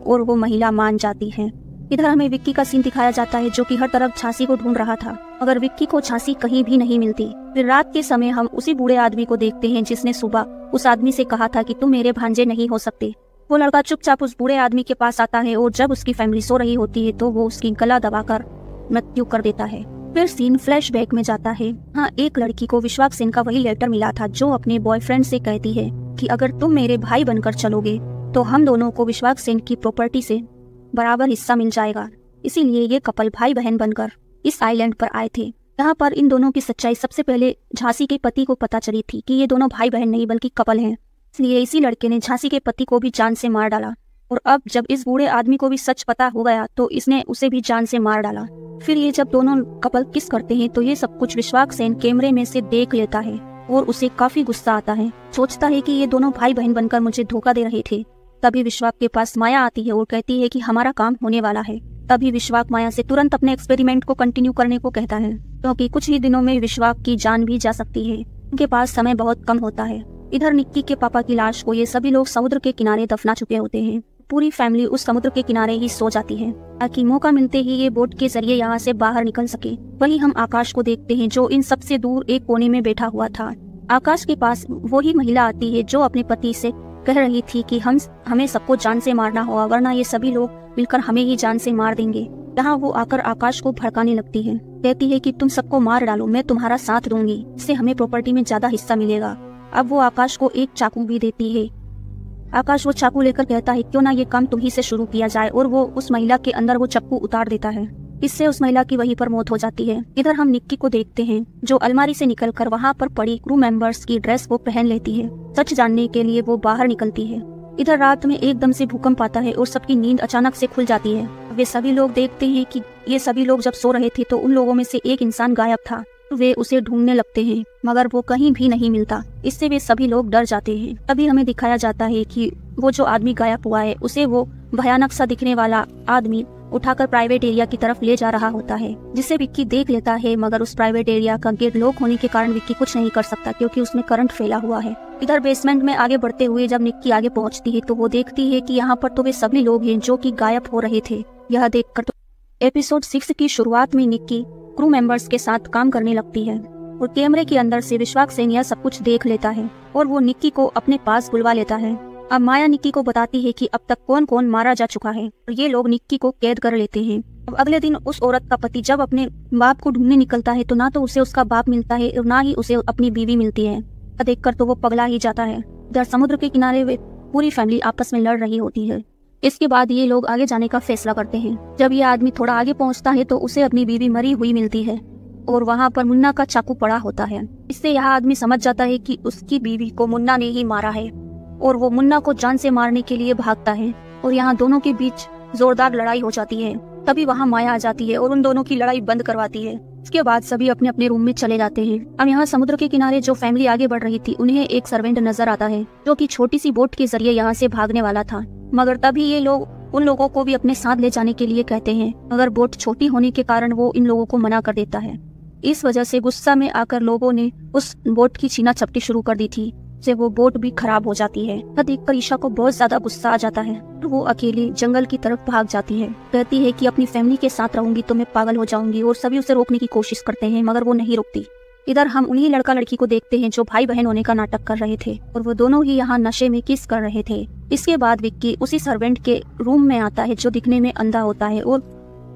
और वो महिला मान जाती है। इधर हमें विक्की का सीन दिखाया जाता है, जो कि हर तरफ झांसी को ढूंढ रहा था, मगर विक्की को झांसी कहीं भी नहीं मिलती। फिर रात के समय हम उसी बूढ़े आदमी को देखते हैं जिसने सुबह उस आदमी से कहा था कि तुम मेरे भांजे नहीं हो सकते। वो लड़का चुपचाप उस बूढ़े आदमी के पास आता है और जब उसकी फैमिली सो रही होती है तो वो उसकी गला दबाकर मृत्यु कर देता है। फिर सीन फ्लैशबैक में जाता है। हाँ, एक लड़की को विश्वाक सेन का वही लेटर मिला था जो अपने बॉयफ्रेंड से कहती है कि अगर तुम मेरे भाई बनकर चलोगे तो हम दोनों को विश्वाक सेन की प्रॉपर्टी से बराबर हिस्सा मिल जाएगा। इसीलिए ये कपल भाई बहन बनकर इस आइलैंड पर आए थे। यहाँ पर इन दोनों की सच्चाई सबसे पहले झांसी के पति को पता चली थी कि ये दोनों भाई बहन नहीं बल्कि कपल हैं। इसलिए इसी लड़के ने झांसी के पति को भी जान से मार डाला, और अब जब इस बूढ़े आदमी को भी सच पता हो गया तो इसने उसे भी जान से मार डाला। फिर ये जब दोनों कपल किस करते हैं तो ये सब कुछ विश्वाक सेन कैमरे में से देख लेता है और उसे काफी गुस्सा आता है। सोचता है कि ये दोनों भाई बहन बनकर मुझे धोखा दे रहे थे। तभी विश्वाक के पास माया आती है और कहती है कि हमारा काम होने वाला है। तभी विश्वाक माया से तुरंत अपने एक्सपेरिमेंट को कंटिन्यू करने को कहता है, क्योंकि कुछ ही दिनों में विश्वाक की जान भी जा सकती है। उनके पास समय बहुत कम होता है। इधर निक्की के पापा की लाश को ये सभी लोग समुद्र के किनारे दफना चुके होते हैं। पूरी फैमिली उस समुद्र के किनारे ही सो जाती है ताकि मौका मिलते ही ये बोट के जरिए यहाँ से बाहर निकल सके। वहीं हम आकाश को देखते हैं जो इन सबसे दूर एक कोने में बैठा हुआ था। आकाश के पास वही महिला आती है जो अपने पति से कह रही थी कि हमें सबको जान से मारना होगा, वरना ये सभी लोग मिलकर हमें ही जान से मार देंगे। यहाँ वो आकर आकाश को भड़काने लगती है, कहती है कि तुम सबको मार डालो, मैं तुम्हारा साथ दूंगी, इससे हमें प्रॉपर्टी में ज्यादा हिस्सा मिलेगा। अब वो आकाश को एक चाकू भी देती है। आकाश वो चाकू लेकर कहता है क्यों ना ये काम तुम्ही से शुरू किया जाए, और वो उस महिला के अंदर वो चाकू उतार देता है। इससे उस महिला की वहीं पर मौत हो जाती है। इधर हम निक्की को देखते हैं जो अलमारी से निकलकर वहाँ पर पड़ी क्रू मेंबर्स की ड्रेस वो पहन लेती है। सच जानने के लिए वो बाहर निकलती है। इधर रात में एकदम से भूकंप आता है और सबकी नींद अचानक से खुल जाती है। वे सभी लोग देखते हैं कि ये सभी लोग जब सो रहे थे तो उन लोगों में से एक इंसान गायब था। वे उसे ढूंढने लगते हैं मगर वो कहीं भी नहीं मिलता। इससे वे सभी लोग डर जाते हैं। तभी हमें दिखाया जाता है कि वो जो आदमी गायब हुआ है उसे वो भयानक सा दिखने वाला आदमी उठाकर प्राइवेट एरिया की तरफ ले जा रहा होता है, जिसे विक्की देख लेता है। मगर उस प्राइवेट एरिया का गेट लॉक होने के कारण विक्की कुछ नहीं कर सकता क्योंकि उसमें करंट फैला हुआ है। इधर बेसमेंट में आगे बढ़ते हुए जब निक्की आगे पहुंचती है तो वो देखती है कि यहाँ पर तो वे सभी लोग हैं जो कि गायब हो रहे थे। यह देखकर तो एपिसोड 6 की शुरुआत में निक्की क्रू मेंबर्स के साथ काम करने लगती है और कैमरे के अंदर से विश्वास सेन यह सब कुछ देख लेता है और वो निक्की को अपने पास बुलवा लेता है। अब माया निक्की को बताती है कि अब तक कौन कौन मारा जा चुका है और ये लोग निक्की को कैद कर लेते हैं। अब अगले दिन उस औरत का पति जब अपने बाप को ढूंढने निकलता है तो ना तो उसे उसका बाप मिलता है और ना ही उसे अपनी बीवी मिलती है। देखकर तो वो पगला ही जाता है। इधर समुद्र के किनारे वे पूरी फैमिली आपस में लड़ रही होती है। इसके बाद ये लोग आगे जाने का फैसला करते हैं। जब ये आदमी थोड़ा आगे पहुंचता है तो उसे अपनी बीवी मरी हुई मिलती है और वहाँ पर मुन्ना का चाकू पड़ा होता है। इससे यह आदमी समझ जाता है कि उसकी बीवी को मुन्ना ने ही मारा है और वो मुन्ना को जान से मारने के लिए भागता है और यहाँ दोनों के बीच जोरदार लड़ाई हो जाती है। तभी वहाँ माया आ जाती है और उन दोनों की लड़ाई बंद करवाती है। इसके बाद सभी अपने अपने रूम में चले जाते हैं। अब यहाँ समुद्र के किनारे जो फैमिली आगे बढ़ रही थी उन्हें एक सर्वेंट नजर आता है जो कि छोटी सी बोट के जरिए यहाँ से भागने वाला था, मगर तभी ये लोग उन लोगों को भी अपने साथ ले जाने के लिए कहते हैं, मगर बोट छोटी होने के कारण वो इन लोगों को मना कर देता है। इस वजह से गुस्सा में आकर लोगों ने उस बोट की छीना झपटी शुरू कर दी थी, से वो बोट भी खराब हो जाती है। यह देखकर ईशा को बहुत ज्यादा गुस्सा आ जाता है और वो अकेली जंगल की तरफ भाग जाती है। कहती है कि अपनी फैमिली के साथ रहूंगी तो मैं पागल हो जाऊंगी और सभी उसे रोकने की कोशिश करते हैं मगर वो नहीं रुकती। इधर हम उन्हीं लड़का लड़की को देखते हैं जो भाई बहन होने का नाटक कर रहे थे और वो दोनों ही यहाँ नशे में किस कर रहे थे। इसके बाद विक्की उसी सर्वेंट के रूम में आता है जो दिखने में अंधा होता है और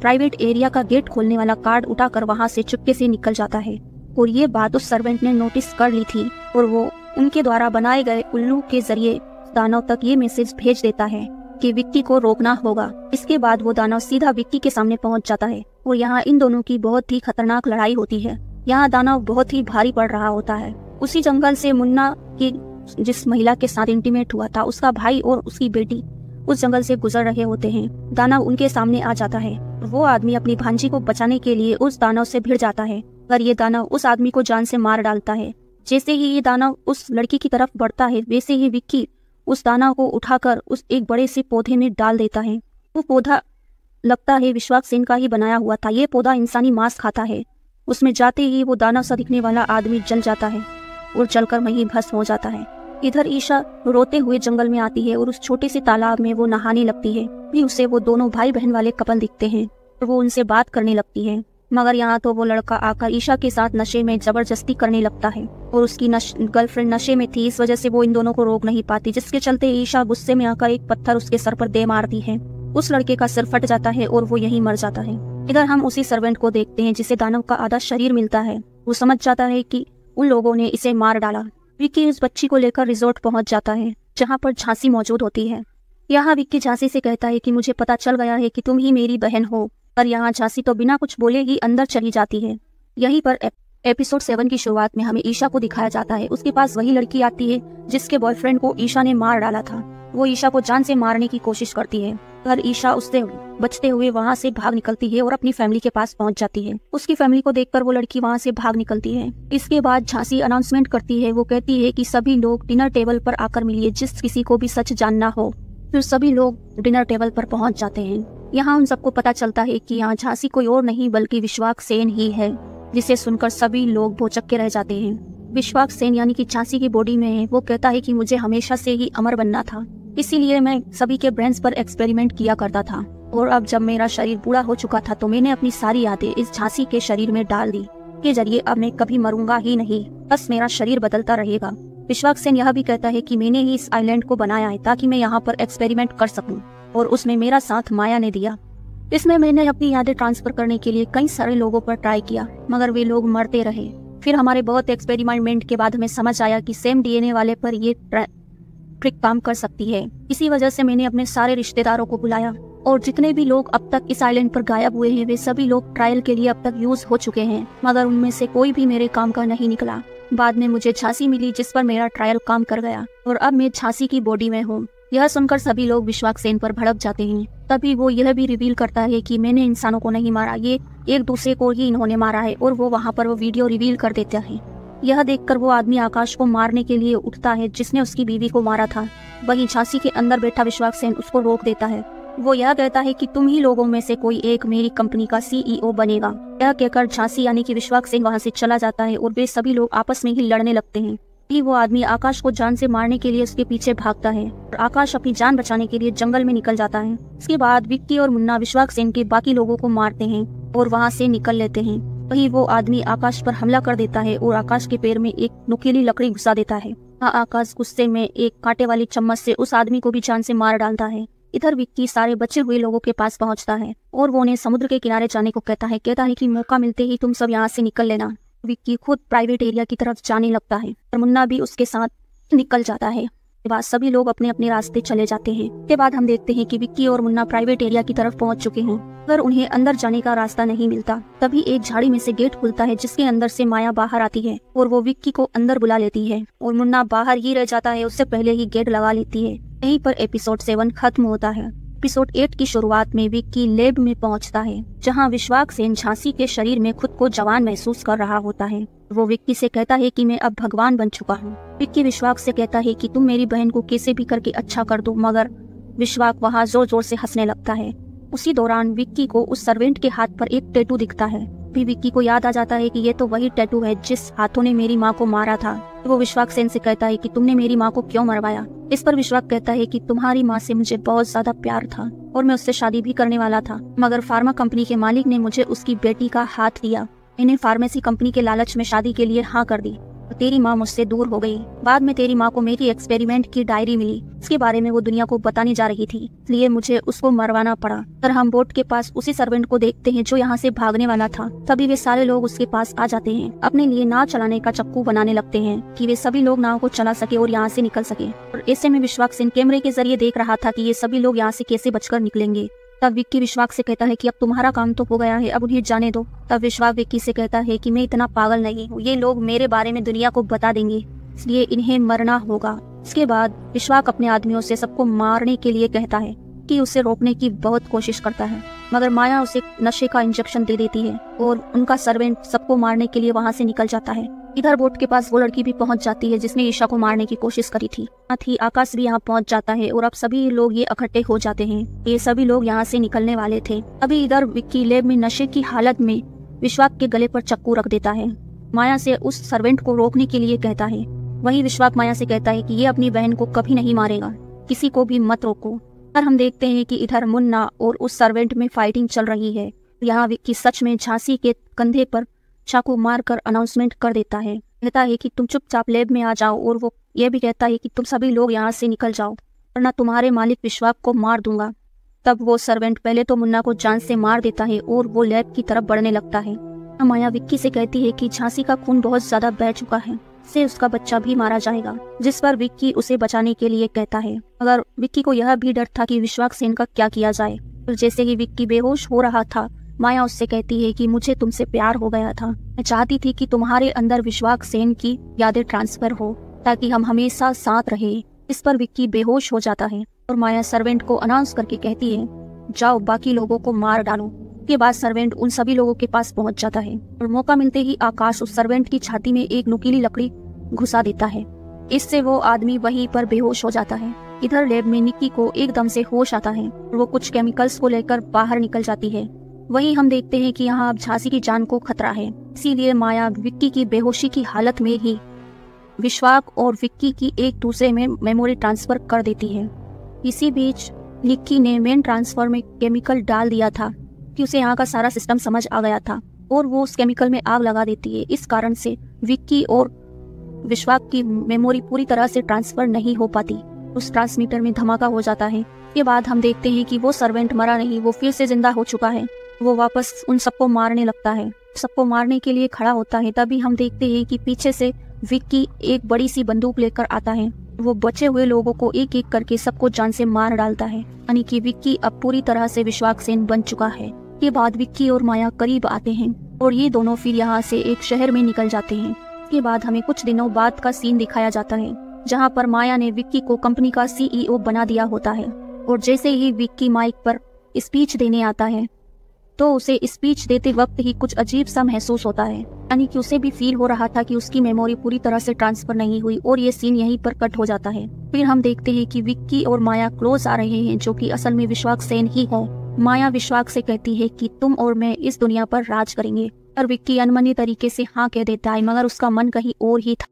प्राइवेट एरिया का गेट खोलने वाला कार्ड उठाकर वहाँ से चुपके से निकल जाता है। और ये बात उस सर्वेंट ने नोटिस कर ली थी और वो उनके द्वारा बनाए गए उल्लू के जरिए दानव तक ये मैसेज भेज देता है कि विक्की को रोकना होगा। इसके बाद वो दानव सीधा विक्की के सामने पहुंच जाता है और यहाँ इन दोनों की बहुत ही खतरनाक लड़ाई होती है। यहाँ दानव बहुत ही भारी पड़ रहा होता है। उसी जंगल से मुन्ना की जिस महिला के साथ इंटीमेट हुआ था उसका भाई और उसकी बेटी उस जंगल से गुजर रहे होते हैं। दानव उनके सामने आ जाता है। वो आदमी अपनी भांजी को बचाने के लिए उस दानव से भिड़ जाता है, पर ये दानव उस आदमी को जान से मार डालता है। जैसे ही ये दानव उस लड़की की तरफ बढ़ता है वैसे ही विक्की उस दानव को उठाकर उस एक बड़े से पौधे में डाल देता है। वो पौधा लगता है विश्वास सेन का ही बनाया हुआ था। ये पौधा इंसानी मांस खाता है। उसमें जाते ही वो दानव सा दिखने वाला आदमी जल जाता है और जलकर वहीं भस्म हो जाता है। इधर ईशा रोते हुए जंगल में आती है और उस छोटे से तालाब में वो नहाने लगती है। भी उसे वो दोनों भाई बहन वाले कपल दिखते हैं और वो उनसे बात करने लगती है, मगर यहाँ तो वो लड़का आकर ईशा के साथ नशे में जबरदस्ती करने लगता है और उसकी गर्लफ्रेंड नशे में थी। इस वजह से वो इन दोनों को रोक नहीं पाती, जिसके चलते ईशा गुस्से में आकर एक पत्थर उसके सर पर दे मारती है। उस लड़के का सिर फट जाता है और वो यहीं मर जाता है। इधर हम उसी सर्वेंट को देखते हैं जिसे दानव का आधा शरीर मिलता है। वो समझ जाता है कि उन लोगों ने इसे मार डाला। विक्की उस बच्ची को लेकर रिजॉर्ट पहुंच जाता है जहाँ पर झांसी मौजूद होती है। यहाँ विक्की झांसी से कहता है कि मुझे पता चल गया है कि तुम ही मेरी बहन हो, पर यहाँ झांसी तो बिना कुछ बोले ही अंदर चली जाती है। यहीं पर एपिसोड 7 की शुरुआत में हमें ईशा को दिखाया जाता है। उसके पास वही लड़की आती है जिसके बॉयफ्रेंड को ईशा ने मार डाला था। वो ईशा को जान से मारने की कोशिश करती है, पर ईशा उससे बचते हुए वहाँ से भाग निकलती है और अपनी फैमिली के पास पहुँच जाती है। उसकी फैमिली को देखकर वो लड़की वहाँ से भाग निकलती है। इसके बाद झांसी अनाउंसमेंट करती है। वो कहती है कि सभी लोग डिनर टेबल पर आकर मिलिए, जिस किसी को भी सच जानना हो। फिर सभी लोग डिनर टेबल पर पहुँच जाते हैं। यहाँ उन सबको पता चलता है कि यहाँ झांसी कोई और नहीं बल्कि विश्वास सेन ही है, जिसे सुनकर सभी लोग भौचक्के के रह जाते हैं। विश्वास सेन यानी कि झांसी की बॉडी में है। वो कहता है कि मुझे हमेशा से ही अमर बनना था, इसीलिए मैं सभी के ब्रेन्स पर एक्सपेरिमेंट किया करता था, और अब जब मेरा शरीर बूढ़ा हो चुका था तो मैंने अपनी सारी यादें इस झांसी के शरीर में डाल दी। के जरिए अब मैं कभी मरूंगा ही नहीं, बस मेरा शरीर बदलता रहेगा। विश्वास सेन यह भी कहता है कि मैंने ही इस आइलैंड को बनाया है ताकि मैं यहाँ पर एक्सपेरिमेंट कर सकूं, और उसमें मेरा साथ माया ने दिया। इसमें मैंने अपनी यादें ट्रांसफर करने के लिए कई सारे लोगों पर ट्राई किया, मगर वे लोग मरते रहे। फिर हमारे बहुत एक्सपेरिमेंट के बाद हमें समझ आया कि सेम डीएनए वाले पर ये ट्रिक काम कर सकती है। इसी वजह से मैंने अपने सारे रिश्तेदारों को बुलाया, और जितने भी लोग अब तक इस आइलैंड पर गायब हुए हैं वे सभी लोग ट्रायल के लिए अब तक यूज हो चुके हैं, मगर उनमें से कोई भी मेरे काम का नहीं निकला। बाद में मुझे झांसी मिली जिस पर मेरा ट्रायल काम कर गया, और अब मैं झांसी की बॉडी में हूँ। यह सुनकर सभी लोग विश्वास सेन पर भड़क जाते हैं। तभी वो यह भी रिवील करता है कि मैंने इंसानों को नहीं मारा, ये एक दूसरे को ही इन्होंने मारा है, और वो वहाँ पर वो वीडियो रिवील कर देता है। यह देखकर वो आदमी आकाश को मारने के लिए उठता है जिसने उसकी बीवी को मारा था। वहीं झांसी के अंदर बैठा विश्वास सेन उसको रोक देता है। वो यह कहता है कि तुम ही लोगों में से कोई एक मेरी कंपनी का CEO बनेगा। यह कहकर झांसी यानी कि विश्वास सेन वहाँ से चला जाता है और वे सभी लोग आपस में ही लड़ने लगते हैं। ही वो आदमी आकाश को जान से मारने के लिए उसके पीछे भागता है और आकाश अपनी जान बचाने के लिए जंगल में निकल जाता है। इसके बाद विक्की और मुन्ना विश्वाक सेन के बाकी लोगों को मारते हैं और वहाँ से निकल लेते हैं। वही वो आदमी आकाश पर हमला कर देता है और आकाश के पैर में एक नुकीली लकड़ी घुसा देता है। आकाश गुस्से में एक कांटे वाली चम्मच से उस आदमी को भी जान से मार डालता है। इधर विक्की सारे बचे हुए लोगों के पास पहुंचता है और वो उन्हें समुद्र के किनारे जाने को कहता है कि मौका मिलते ही तुम सब यहाँ से निकल लेना। विक्की खुद प्राइवेट एरिया की तरफ जाने लगता है और मुन्ना भी उसके साथ निकल जाता है। के बाद सभी लोग अपने अपने रास्ते चले जाते हैं। के बाद हम देखते हैं कि विक्की और मुन्ना प्राइवेट एरिया की तरफ पहुंच चुके हैं, मगर उन्हें अंदर जाने का रास्ता नहीं मिलता। तभी एक झाड़ी में से गेट खुलता है जिसके अंदर से माया बाहर आती है और वो विक्की को अंदर बुला लेती है और मुन्ना बाहर ही रह जाता है, उससे पहले ही गेट लगा लेती है। यहीं पर एपिसोड 7 खत्म होता है। एपिसोड 8 की शुरुआत में विक्की लैब में पहुंचता है जहां विश्वाक सेन झांसी के शरीर में खुद को जवान महसूस कर रहा होता है। वो विक्की से कहता है कि मैं अब भगवान बन चुका हूँ। विक्की विश्वाक से कहता है कि तुम मेरी बहन को कैसे भी करके अच्छा कर दो, मगर विश्वाक वहाँ जोर जोर से हंसने लगता है। उसी दौरान विक्की को उस सर्वेंट के हाथ पर एक टैटू दिखता है। भी विक्की को याद आ जाता है कि ये तो वही टैटू है जिस हाथों ने मेरी माँ को मारा था। वो विश्वाक सेन से कहता है कि तुमने मेरी माँ को क्यों मरवाया। इस पर विश्वाक कहता है कि तुम्हारी माँ से मुझे बहुत ज्यादा प्यार था और मैं उससे शादी भी करने वाला था, मगर फार्मा कंपनी के मालिक ने मुझे उसकी बेटी का हाथ दिया। इन्हें फार्मेसी कंपनी के लालच में शादी के लिए हाँ कर दी। तेरी माँ मुझसे दूर हो गई। बाद में तेरी माँ को मेरी एक्सपेरिमेंट की डायरी मिली, इसके बारे में वो दुनिया को बताने जा रही थी, इसलिए मुझे उसको मरवाना पड़ा। पर हम बोट के पास उसी सर्वेंट को देखते हैं जो यहाँ से भागने वाला था। तभी वे सारे लोग उसके पास आ जाते हैं, अपने लिए नाव चलाने का चक्कू बनाने लगते हैं कि वे सभी लोग नाव को चला सके और यहाँ से निकल सके। और ऐसे में विश्वाक सेन कैमरे के जरिए देख रहा था कि ये सभी लोग यहाँ से कैसे बचकर निकलेंगे। तब विक्की विश्वाक से कहता है कि अब तुम्हारा काम तो हो गया है, अब उन्हें जाने दो। तब विश्वाक विक्की से कहता है कि मैं इतना पागल नहीं हूँ, ये लोग मेरे बारे में दुनिया को बता देंगे, इसलिए इन्हें मरना होगा। इसके बाद विश्वाक अपने आदमियों से सबको मारने के लिए कहता है कि उसे रोकने की बहुत कोशिश करता है, मगर माया उसे नशे का इंजेक्शन दे देती है और उनका सर्वेंट सबको मारने के लिए वहाँ से निकल जाता है। इधर बोट के पास वो लड़की भी पहुंच जाती है जिसने ईशा को मारने की कोशिश करी थी। साथ ही आकाश भी यहाँ पहुंच जाता है और अब सभी लोग ये इकट्ठे हो जाते हैं। ये सभी लोग यहाँ से निकलने वाले थे। अभी इधर विक्की लैब में नशे की हालत में विश्वाक के गले पर चक्कू रख देता है। माया से उस सर्वेंट को रोकने के लिए कहता है। वही विश्वाक माया से कहता है कि ये अपनी बहन को कभी नहीं मारेगा, किसी को भी मत रोको। और हम देखते हैं कि इधर मुन्ना और उस सर्वेंट में फाइटिंग चल रही है। यहाँ विक्की सच में झांसी के कंधे पर चाकू मारकर अनाउंसमेंट कर देता है। कहता है कि तुम चुपचाप लैब में आ जाओ और वो ये भी कहता है कि तुम सभी लोग यहाँ से निकल जाओ वरना तुम्हारे मालिक विश्वाक को मार दूंगा। तब वो सर्वेंट पहले तो मुन्ना को जान से मार देता है और वो लैब की तरफ बढ़ने लगता है। माया विक्की से कहती है कि झांसी का खून बहुत ज्यादा बह चुका है, इससे उसका बच्चा भी मारा जाएगा, जिस पर विक्की उसे बचाने के लिए कहता है। मगर विक्की को यह भी डर था कि विश्वाक सेन का क्या किया जाए। और जैसे ही विक्की बेहोश हो रहा था, माया उससे कहती है कि मुझे तुमसे प्यार हो गया था, मैं चाहती थी कि तुम्हारे अंदर विश्वाक सेन की यादें ट्रांसफर हो ताकि हम हमेशा साथ रहे। इस पर विक्की बेहोश हो जाता है और माया सर्वेंट को अनाउंस करके कहती है, जाओ बाकी लोगों को मार डालो। के बाद सर्वेंट उन सभी लोगों के पास पहुंच जाता है और मौका मिलते ही आकाश उस सर्वेंट की छाती में एक नुकीली लकड़ी घुसा देता है। इससे वो आदमी वहीं पर बेहोश हो जाता है। इधर लैब में निक्की को एकदम से होश आता है और वो कुछ केमिकल्स को लेकर बाहर निकल जाती है। वहीं हम देखते हैं कि यहाँ अब झांसी की जान को खतरा है, इसीलिए माया विक्की की बेहोशी की हालत में ही विश्वाक और विक्की की एक दूसरे में मेमोरी ट्रांसफर कर देती है। इसी बीच निक्की ने मेन ट्रांसफर में केमिकल डाल दिया था कि उसे यहाँ का सारा सिस्टम समझ आ गया था और वो उस केमिकल में आग लगा देती है। इस कारण से विक्की और विश्वाक की मेमोरी पूरी तरह से ट्रांसफर नहीं हो पाती। उस ट्रांसमीटर में धमाका हो जाता है। के बाद हम देखते हैं कि वो सर्वेंट मरा नहीं, वो फिर से जिंदा हो चुका है। वो वापस उन सबको मारने लगता है, सबको मारने के लिए खड़ा होता है। तभी हम देखते हैं कि पीछे से विक्की एक बड़ी सी बंदूक लेकर आता है। वो बचे हुए लोगों को एक एक करके सबको जान से मार डालता है, यानी कि विक्की अब पूरी तरह से विश्वाक सेन बन चुका है। के बाद विक्की और माया करीब आते हैं और ये दोनों फिर यहाँ से एक शहर में निकल जाते हैं। के बाद हमें कुछ दिनों बाद का सीन दिखाया जाता है जहाँ पर माया ने विक्की को कंपनी का CEO बना दिया होता है। और जैसे ही विक्की माइक पर स्पीच देने आता है तो उसे स्पीच देते वक्त ही कुछ अजीब सा महसूस होता है, यानी कि उसे भी फील हो रहा था कि उसकी मेमोरी पूरी तरह से ट्रांसफर नहीं हुई। और ये सीन यहीं पर कट हो जाता है। फिर हम देखते हैं कि विक्की और माया क्लोज आ रहे हैं, जो कि असल में विश्वाक सेन ही है। माया विश्वाक से कहती है कि तुम और मैं इस दुनिया पर राज करेंगे, और विक्की अनमनी तरीके से हाँ कह देता है, मगर उसका मन कहीं और ही था।